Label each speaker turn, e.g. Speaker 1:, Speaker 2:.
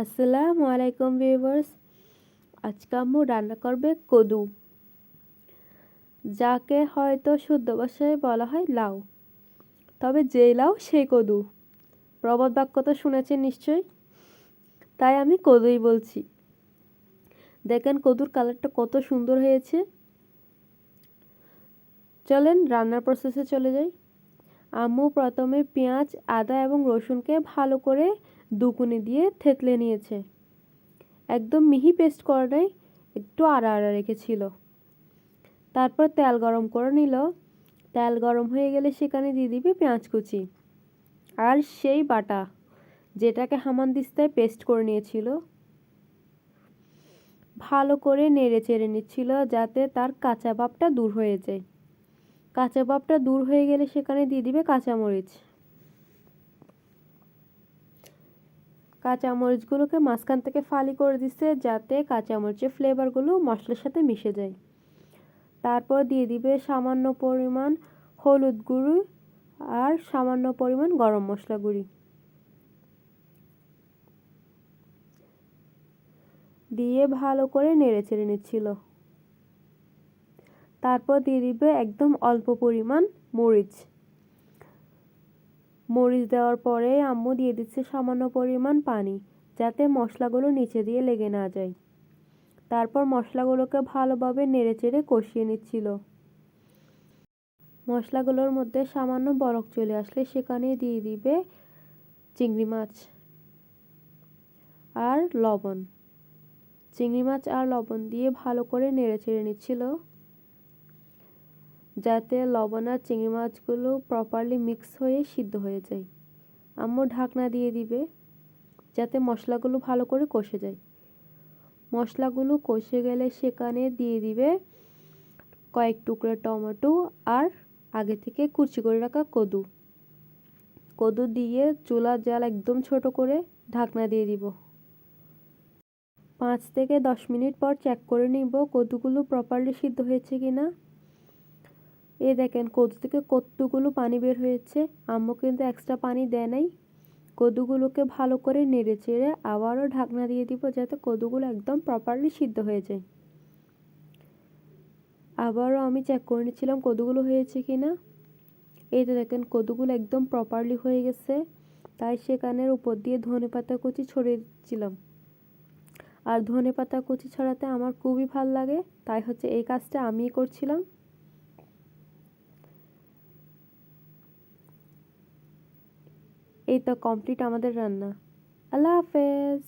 Speaker 1: আসসালামু আলাইকুম ভিউয়ার্স। আজকে আম্মু রান্না করবে কদু, যাকে হয়তো শুদ্ধ ভাষায় বলা হয় লাউ। তবে যেই লাউ সেই কদু, প্রবাদ বাক্য তো শুনেছেন নিশ্চয়ই, তাই আমি কদুই বলছি। দেখেন কদুর কালারটা কত সুন্দর হয়েছে। চলেন রান্নার প্রসেসে চলে যাই। আম্মু প্রথমে পেঁয়াজ, আদা এবং রসুনকে ভালো করে দুকুনি দিয়ে থেতলে নিয়েছে। একদম মিহি পেস্ট করা নাই, একটু আড়া আড়া রেখেছিল। তারপর তেল গরম করে নিল। তেল গরম হয়ে গেলে সেখানে দিয়ে দিবে পেঁয়াজ কুচি আর সেই বাটা, যেটাকে হামানদিস্তায় পেস্ট করে নিয়েছিল। ভালো করে নেড়ে চেড়ে নিচ্ছিল যাতে তার কাঁচা ভাবটা দূর হয়ে যায়। কাঁচা ভাবটা দূর হয়ে গেলে সেখানে দিয়ে দিবে কাঁচামরিচ। কাঁচামরিচগুলোকে মাঝখান থেকে ফালি করে দিচ্ছে যাতে কাঁচামরিচের ফ্লেভারগুলো মশলার সাথে মিশে যায়। তারপর দিয়ে দিবে সামান্য পরিমাণ হলুদ গুঁড়ো আর সামান্য পরিমাণ গরম মশলা গুঁড়ি দিয়ে ভালো করে নেড়ে চেড়ে নিচ্ছিল। তারপর দিয়ে দিবে একদম অল্প পরিমাণ মরিচ। মরিচ দেওয়ার পরে আম্মু দিয়ে দিচ্ছে সামান্য পরিমাণ পানি, যাতে মশলাগুলো নিচে দিয়ে লেগে না যায়। তারপর মশলাগুলোকে ভালোভাবে নেড়ে চেড়ে কষিয়ে নিচ্ছিল। মশলাগুলোর মধ্যে সামান্য বরক চলে আসলে সেখানে দিয়ে দিবে চিংড়ি মাছ আর লবণ। চিংড়ি মাছ আর লবণ দিয়ে ভালো করে নেড়ে চেড়ে নিচ্ছিল যাতে লবণ আর চিংড়ি মাছগুলো প্রপারলি মিক্স হয়ে সিদ্ধ হয়ে যায়। আম্মু ঢাকনা দিয়ে দিবে যাতে মশলাগুলো ভালো করে কষে যায়। মশলাগুলো কষে গেলে সেখানে দিয়ে দিবে কয়েক টুকরা টমেটো আর আগে থেকে কুচি করে রাখা কদু। কদু দিয়ে চুলার জাল একদম ছোট করে ঢাকনা দিয়ে দিব। 5 থেকে 10 মিনিট পর চেক করে নিব কদুগুলো প্রপারলি সিদ্ধ হয়েছে কিনা। এই দেখেন কদু থেকে কতগুলো পানি বের হয়েছে। আম্মু কিন্তু এক্সট্রা পানি দেয় নাই। কদুগুলোকে ভালো করে নেড়ে চেড়ে আবারও ঢাকনা দিয়ে দিব যাতে কদুগুলো একদম প্রপারলি সিদ্ধ হয়ে যায়। আবারও আমি চেক করে নিচ্ছিলাম কদুগুলো হয়েছে কিনা। এই তো দেখেন কদুগুলো একদম প্রপারলি হয়ে গেছে, তাই সেখানের উপর দিয়ে ধনেপাতা কুচি ছড়িয়ে দিচ্ছিলাম। আর ধনেপাতা কুচি ছড়াতে আমার খুবই ভালো লাগে, তাই হচ্ছে এই কাজটা আমিই করছিলাম। এই তো কমপ্লিট আমাদের রান্না। আল্লাহ হাফেজ।